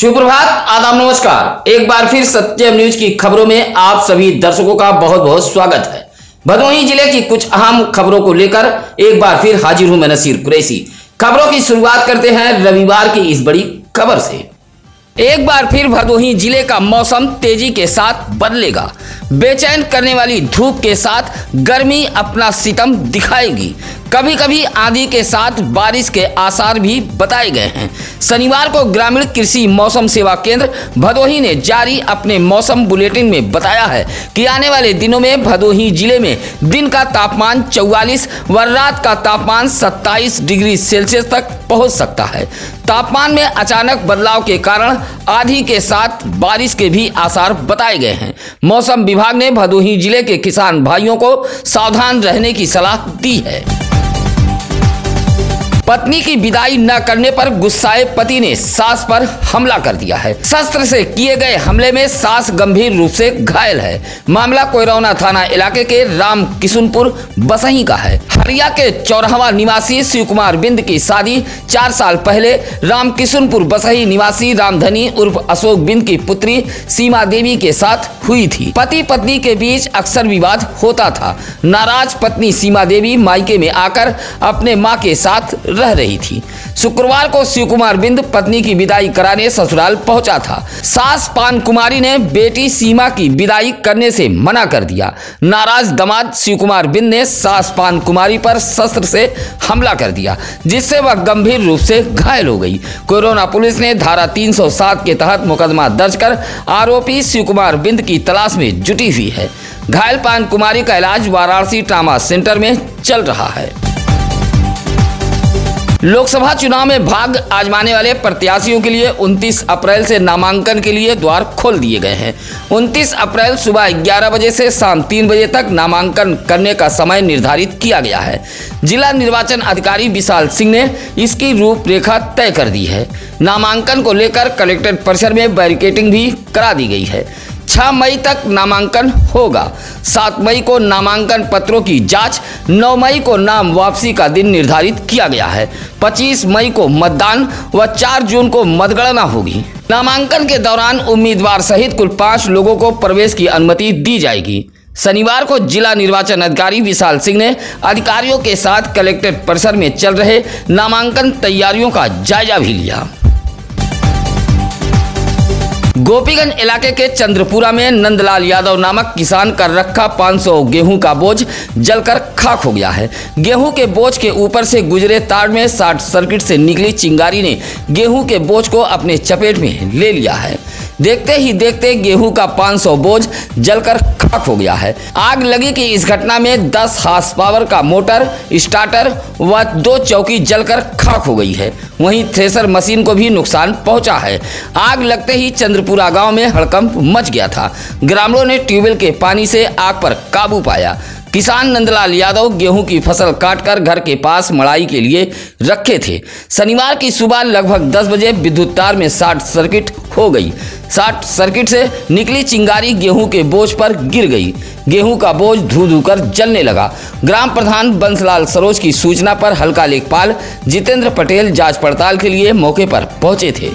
सुप्रभात, आदाब, नमस्कार। एक बार फिर सत्यम न्यूज की खबरों में आप सभी दर्शकों का बहुत बहुत स्वागत है। भदोही जिले की कुछ अहम खबरों को लेकर एक बार फिर हाजिर हूं मैं नसीर कुरैशी। खबरों की शुरुआत करते हैं रविवार की इस बड़ी खबर से। एक बार फिर भदोही जिले का मौसम तेजी के साथ बदलेगा। बेचैन करने वाली धूप के साथ गर्मी अपना सितम दिखाएगी। कभी कभी आंधी के साथ बारिश के आसार भी बताए गए हैं। शनिवार को ग्रामीण कृषि मौसम सेवा केंद्र भदोही ने जारी अपने मौसम बुलेटिन में बताया है कि आने वाले दिनों में भदोही जिले में दिन का तापमान 44 व रात का तापमान 27 डिग्री सेल्सियस तक पहुंच सकता है। तापमान में अचानक बदलाव के कारण आंधी के साथ बारिश के भी आसार बताए गए हैं। मौसम विभाग ने भदोही जिले के किसान भाइयों को सावधान रहने की सलाह दी है। पत्नी की विदाई न करने पर गुस्साए पति ने सास पर हमला कर दिया है। शस्त्र से किए गए हमले में सास गंभीर रूप से घायल है। मामला कोयरौना थाना इलाके के राम किशुनपुर बसही का है। हरिया के चौराहा निवासी शिव कुमार बिंद की शादी 4 साल पहले राम किशुनपुर बसही निवासी रामधनी उर्फ अशोक बिंद की पुत्री सीमा देवी के साथ हुई थी। पति पत्नी के बीच अक्सर विवाद होता था। नाराज पत्नी सीमा देवी मायके में आकर अपने मां के साथ रह रही थी। शुक्रवार को शिव कुमार बिंद पत्नी की विदाई कराने ससुराल पहुंचा था। सास पान कुमारी ने बेटी सीमा की विदाई करने से मना कर दिया। नाराज दामाद शिव कुमार बिंद ने सास पान कुमारी पर शस्त्र से हमला कर दिया, जिससे वह गंभीर रूप से घायल हो गई। कोयरौना पुलिस ने धारा 307 के तहत मुकदमा दर्ज कर आरोपी शिव कुमार बिंद की तलाश में जुटी हुई है। घायल पान कुमारी का इलाज वाराणसी ट्रामा सेंटर में चल रहा है। लोकसभा चुनाव में भाग आजमाने वाले प्रत्याशियों के लिए 29 अप्रैल से नामांकन के लिए द्वार खोल दिए गए हैं। 29 अप्रैल सुबह 11 बजे से शाम 3 बजे तक नामांकन करने का समय निर्धारित किया गया है। जिला निर्वाचन अधिकारी विशाल सिंह ने इसकी रूपरेखा तय कर दी है। नामांकन को लेकर कलेक्ट्रेट परिसर में बैरिकेडिंग भी करा दी गई है। 6 मई तक नामांकन होगा। 7 मई को नामांकन पत्रों की जांच, 9 मई को नाम वापसी का दिन निर्धारित किया गया है। 25 मई को मतदान व 4 जून को मतगणना होगी। नामांकन के दौरान उम्मीदवार सहित कुल 5 लोगों को प्रवेश की अनुमति दी जाएगी। शनिवार को जिला निर्वाचन अधिकारी विशाल सिंह ने अधिकारियों के साथ कलेक्ट्रेट परिसर में चल रहे नामांकन तैयारियों का जायजा भी लिया। गोपीगंज इलाके के चंद्रपुरा में नंदलाल यादव नामक किसान का रखा 500 गेहूं का बोझ जलकर खाक हो गया है। गेहूं के बोझ के ऊपर से गुजरे तार में शॉर्ट सर्किट से निकली चिंगारी ने गेहूं के बोझ को अपने चपेट में ले लिया है। देखते ही देखते गेहूं का 500 बोझ जलकर खाक हो गया है। आग लगी कि इस घटना में 10 हार्स पावर का मोटर, स्टार्टर व 2 चौकी जलकर खाक हो गई है। वहीं थ्रेसर मशीन को भी नुकसान पहुंचा है। आग लगते ही चंद्रपुरा गांव में हड़कंप मच गया था। ग्रामीणों ने ट्यूबवेल के पानी से आग पर काबू पाया। किसान नंदलाल यादव गेहूं की फसल काटकर घर के पास मड़ाई के लिए रखे थे। शनिवार की सुबह लगभग 10 बजे विद्युत तार में शॉर्ट सर्किट हो गई। शॉर्ट सर्किट से निकली चिंगारी गेहूं के बोझ पर गिर गई। गेहूं का बोझ धू धू कर जलने लगा। ग्राम प्रधान बंसलाल सरोज की सूचना पर हल्का लेखपाल जितेंद्र पटेल जांच पड़ताल के लिए मौके पर पहुंचे थे।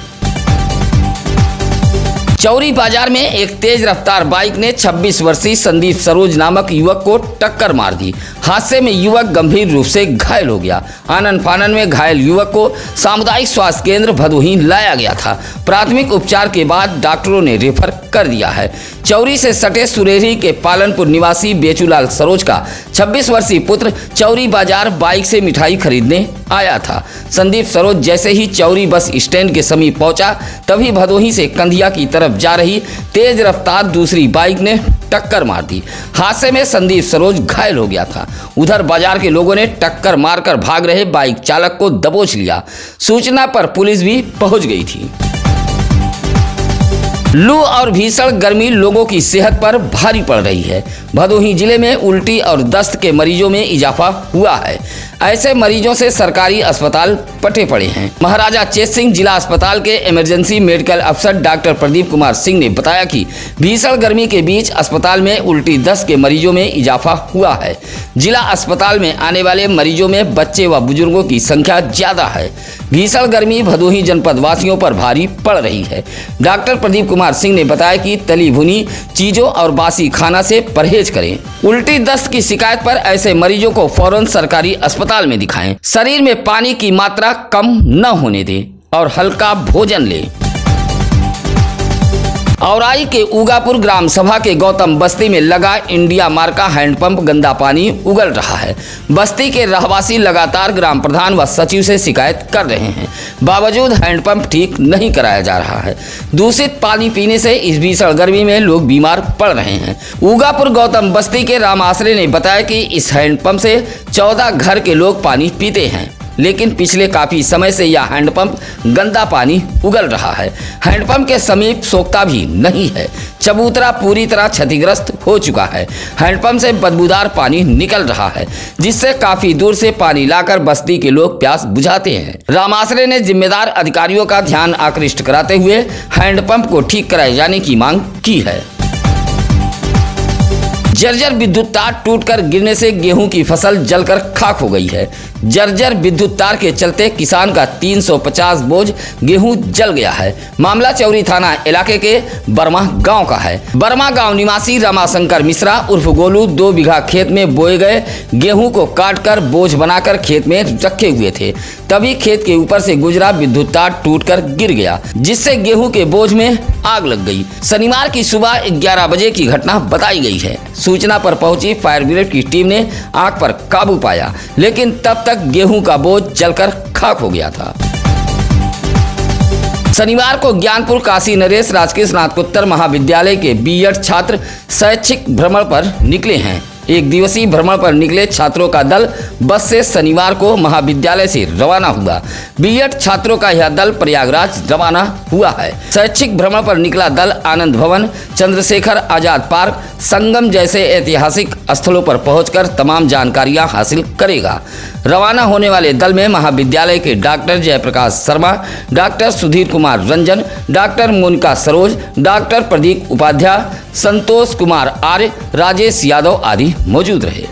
चौरी बाजार में एक तेज रफ्तार बाइक ने 26 वर्षीय संदीप सरोज नामक युवक को टक्कर मार दी। हादसे में युवक गंभीर रूप से घायल हो गया। आनन फानन में घायल युवक को सामुदायिक स्वास्थ्य केंद्र भदोही लाया गया था। प्राथमिक उपचार के बाद डॉक्टरों ने रेफर कर दिया है। चौरी से सटे सुरेरी के पालनपुर निवासी बेचूलाल सरोज का 26 वर्षीय पुत्र चौरी बाजार बाइक से मिठाई खरीदने आया था। संदीप सरोज जैसे ही चौरी बस स्टैंड के समीप पहुंचा, तभी भदोही से कंधिया की तरफ जा रही तेज रफ्तार दूसरी बाइक ने टक्कर मार दी। हादसे में संदीप सरोज घायल हो गया था। उधर बाजार के लोगों ने टक्कर मारकर भाग रहे बाइक चालक को दबोच लिया। सूचना पर पुलिस भी पहुंच गई थी। लू और भीषण गर्मी लोगों की सेहत पर भारी पड़ रही है। भदोही जिले में उल्टी और दस्त के मरीजों में इजाफा हुआ है। ऐसे मरीजों से सरकारी अस्पताल पटे पड़े हैं। महाराजा चेत सिंह जिला अस्पताल के इमरजेंसी मेडिकल अफसर डॉक्टर प्रदीप कुमार सिंह ने बताया कि भीषण गर्मी के बीच अस्पताल में उल्टी दस्त के मरीजों में इजाफा हुआ है। जिला अस्पताल में आने वाले मरीजों में बच्चे व बुजुर्गों की संख्या ज्यादा है। भीषण गर्मी भदोही जनपद वासियों पर भारी पड़ रही है। डॉक्टर प्रदीप कुमार सिंह ने बताया कि तली भुनी चीजों और बासी खाना से परहेज करें। उल्टी दस्त की शिकायत पर ऐसे मरीजों को फौरन सरकारी अस्पताल में दिखाएं। शरीर में पानी की मात्रा कम न होने दें और हल्का भोजन लें। औराई के उगापुर ग्राम सभा के गौतम बस्ती में लगा इंडिया मार्का हैंडपंप गंदा पानी उगल रहा है। बस्ती के रहवासी लगातार ग्राम प्रधान व सचिव से शिकायत कर रहे हैं, बावजूद हैंडपंप ठीक नहीं कराया जा रहा है। दूषित पानी पीने से इस भीषण गर्मी में लोग बीमार पड़ रहे हैं। उगापुर गौतम बस्ती के राम आश्रय ने बताया कि इस हैंडपंप से 14 घर के लोग पानी पीते हैं, लेकिन पिछले काफी समय से यह हैंडपंप गंदा पानी उगल रहा है। हैंडपंप के समीप सोखता भी नहीं है। चबूतरा पूरी तरह क्षतिग्रस्त हो चुका है। हैंडपंप से बदबूदार पानी निकल रहा है, जिससे काफी दूर से पानी लाकर बस्ती के लोग प्यास बुझाते हैं। रामाश्रय ने जिम्मेदार अधिकारियों का ध्यान आकृष्ट कराते हुए हैंडपंप को ठीक कराए जाने की मांग की है। जर्जर विद्युत तार टूटकर गिरने से गेहूं की फसल जलकर खाक हो गई है। जर्जर विद्युत तार के चलते किसान का 350 बोझ गेहूं जल गया है। मामला चौरी थाना इलाके के बर्मा गांव का है। बर्मा गांव निवासी रमाशंकर मिश्रा उर्फ गोलू 2 बीघा खेत में बोए गए गेहूं को काटकर बोझ बनाकर खेत में रखे हुए थे। तभी खेत के ऊपर से गुजरा विद्युत तार टूटकर गिर गया, जिससे गेहूं के बोझ में आग लग गई। शनिवार की सुबह 11 बजे की घटना बताई गई है। सूचना पर पहुंची फायर ब्रिगेड की टीम ने आग पर काबू पाया, लेकिन तब तक गेहूं का बोझ जलकर खाक हो गया था। शनिवार को ज्ञानपुर काशी नरेश राजकीय स्नातकोत्तर महाविद्यालय के बीएड छात्र शैक्षिक भ्रमण पर निकले हैं। एक दिवसीय भ्रमण पर निकले छात्रों का दल बस से शनिवार को महाविद्यालय से रवाना हुआ। बीएड छात्रों का यह दल प्रयागराज रवाना हुआ है। शैक्षिक भ्रमण पर निकला दल आनंद भवन, चंद्रशेखर आजाद पार्क, संगम जैसे ऐतिहासिक स्थलों पर पहुंचकर तमाम जानकारियां हासिल करेगा। रवाना होने वाले दल में महाविद्यालय के doctor Jaiprakash Sharma, doctor Sudhir Kumar Ranjan, doctor Monika Saroj, doctor Pradeep Upadhyay, Santosh Kumar Arya, Rajesh Yadav आदि मौजूद रहे।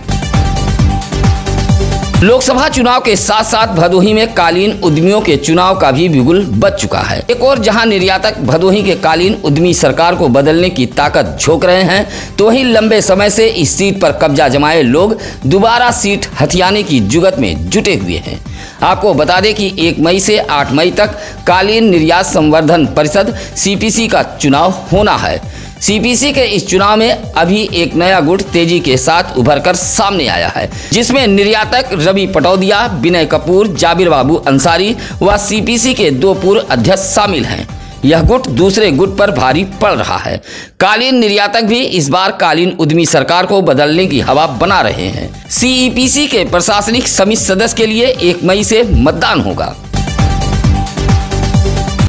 लोकसभा चुनाव के साथ साथ भदोही में कालीन उद्यमियों के चुनाव का भी बिगुल बज चुका है। एक और जहां निर्यातक भदोही के कालीन उद्यमी सरकार को बदलने की ताकत झोंक रहे हैं, तो वहीं लंबे समय से इस सीट पर कब्जा जमाए लोग दोबारा सीट हथियाने की जुगत में जुटे हुए हैं। आपको बता दें कि 1 मई से 8 मई तक कालीन निर्यात संवर्धन परिषद सीपीसी का चुनाव होना है। सीपीसी के इस चुनाव में अभी एक नया गुट तेजी के साथ उभरकर सामने आया है, जिसमें निर्यातक रवि पटौदिया, विनय कपूर, जाबिर बाबू अंसारी व सीपीसी के 2 पूर्व अध्यक्ष शामिल हैं। यह गुट दूसरे गुट पर भारी पड़ रहा है। कालीन निर्यातक भी इस बार कालीन उद्यमी सरकार को बदलने की हवा बना रहे हैं। सीईपीसी के प्रशासनिक समिति सदस्य के लिए 1 मई से मतदान होगा।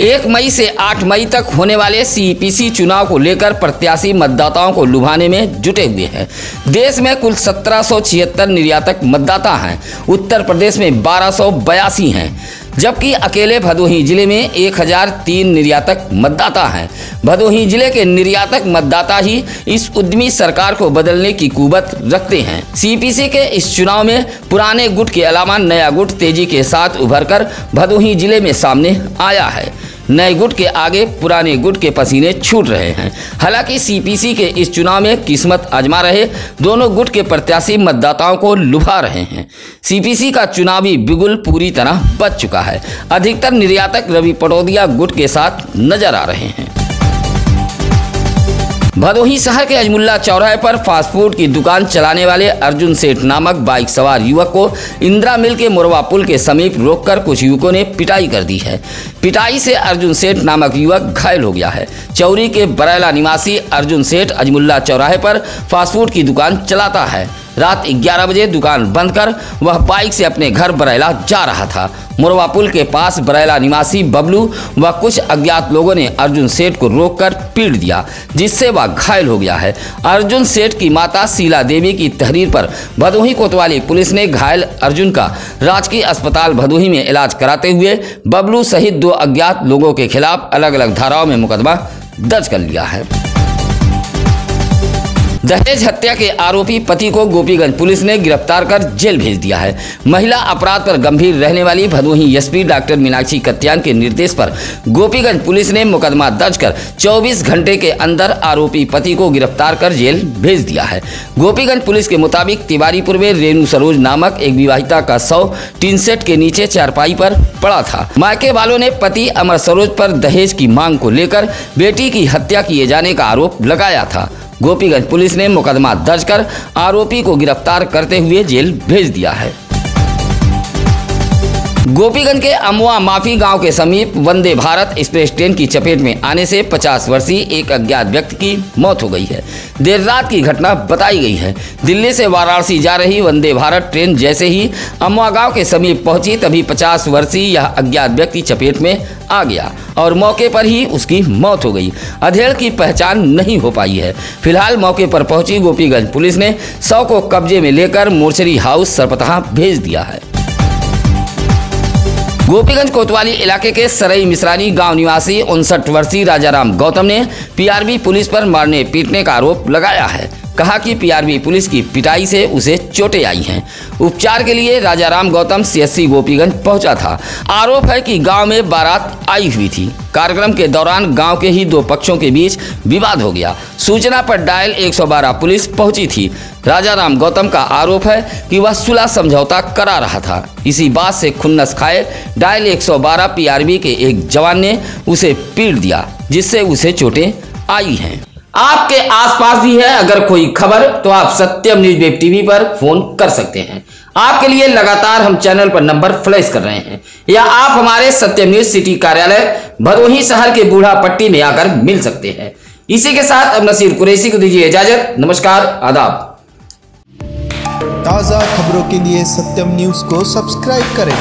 1 मई से 8 मई तक होने वाले सीईपीसी चुनाव को लेकर प्रत्याशी मतदाताओं को लुभाने में जुटे हुए हैं। देश में कुल 1776 निर्यातक मतदाता हैं। उत्तर प्रदेश में 1282 हैं, जबकि अकेले भदोही जिले में 1003 निर्यातक मतदाता हैं। भदोही जिले के निर्यातक मतदाता ही इस उद्यमी सरकार को बदलने की कुवत रखते हैं। सीपीसी के इस चुनाव में पुराने गुट के अलावा नया गुट तेजी के साथ उभरकर भदोही जिले में सामने आया है। नए गुट के आगे पुराने गुट के पसीने छूट रहे हैं। हालांकि सीपीसी के इस चुनाव में किस्मत आजमा रहे दोनों गुट के प्रत्याशी मतदाताओं को लुभा रहे हैं। सीपीसी का चुनावी बिगुल पूरी तरह बच चुका है। अधिकतर निर्यातक रवि पटौदिया गुट के साथ नजर आ रहे हैं। भदोही शहर के अजमुल्ला चौराहे पर फास्ट फूड की दुकान चलाने वाले अर्जुन सेठ नामक बाइक सवार युवक को इंदिरा मिल के मोरवा पुल के समीप रोककर कुछ युवकों ने पिटाई कर दी है। पिटाई से अर्जुन सेठ नामक युवक घायल हो गया है। चौरी के बरैला निवासी अर्जुन सेठ अजमुल्ला चौराहे पर फास्ट फूड की दुकान चलाता है। रात 11 बजे दुकान बंद कर वह बाइक से अपने घर बरैला जा रहा था। मोरवा पुल के पास बरैला निवासी बबलू व कुछ अज्ञात लोगों ने अर्जुन सेठ को रोककर पीट दिया, जिससे वह घायल हो गया है। अर्जुन सेठ की माता शीला देवी की तहरीर पर भदोही कोतवाली पुलिस ने घायल अर्जुन का राजकीय अस्पताल भदोही में इलाज कराते हुए बबलू सहित 2 अज्ञात लोगों के खिलाफ अलग अलग धाराओं में मुकदमा दर्ज कर लिया है। दहेज हत्या के आरोपी पति को गोपीगंज पुलिस ने गिरफ्तार कर जेल भेज दिया है। महिला अपराध पर गंभीर रहने वाली भदोही एसपी डॉक्टर मीनाक्षी कत्यान के निर्देश पर गोपीगंज पुलिस ने मुकदमा दर्ज कर 24 घंटे के अंदर आरोपी पति को गिरफ्तार कर जेल भेज दिया है। गोपीगंज पुलिस के मुताबिक तिवारीपुर में रेणु सरोज नामक एक विवाहिता का शव टीन सेट के नीचे चारपाई पर पड़ा था। मायके वालों ने पति अमर सरोज पर दहेज की मांग को लेकर बेटी की हत्या किए जाने का आरोप लगाया था। गोपीगंज पुलिस ने मुकदमा दर्ज कर आरोपी को गिरफ्तार करते हुए जेल भेज दिया है। गोपीगंज के अमवा माफी गांव के समीप वंदे भारत एक्सप्रेस ट्रेन की चपेट में आने से 50 वर्षीय एक अज्ञात व्यक्ति की मौत हो गई है। देर रात की घटना बताई गई है। दिल्ली से वाराणसी जा रही वंदे भारत ट्रेन जैसे ही अमवा गांव के समीप पहुंची तभी 50 वर्षीय यह अज्ञात व्यक्ति चपेट में आ गया और मौके पर ही उसकी मौत हो गई। अधेड़ की पहचान नहीं हो पाई है। फिलहाल मौके पर पहुंची गोपीगंज पुलिस ने शव को कब्जे में लेकर मोर्चरी हाउस सरपतहा भेज दिया है। गोपीगंज कोतवाली इलाके के सरई मिश्रानी गांव निवासी 59 वर्षीय राजाराम गौतम ने पीआरबी पुलिस पर मारने पीटने का आरोप लगाया है। कहा कि पीआरबी पुलिस की पिटाई से उसे चोटें आई हैं। उपचार के लिए राजाराम गौतम सीएससी गोपीगंज पहुंचा था। आरोप है कि गांव में बारात आई हुई थी। कार्यक्रम के दौरान गांव के ही 2 पक्षों के बीच विवाद हो गया। सूचना पर डायल 112 पुलिस पहुंची थी। राजाराम गौतम का आरोप है कि वह सुलह समझौता करा रहा था। इसी बात से खुन्नस खाए डायल 112 पीआरबी के एक जवान ने उसे पीट दिया, जिससे उसे चोटें आई हैं। आपके आसपास भी है अगर कोई खबर तो आप सत्यम न्यूज वेब टीवी पर फोन कर सकते हैं। आपके लिए लगातार हम चैनल पर नंबर फ्लैश कर रहे हैं, या आप हमारे सत्यम न्यूज सिटी कार्यालय भदोही शहर के बूढ़ा पट्टी में आकर मिल सकते हैं। इसी के साथ अब नसीर कुरैशी को दीजिए इजाजत। नमस्कार, आदाब। ताज़ा खबरों के लिए सत्यम न्यूज को सब्सक्राइब करें।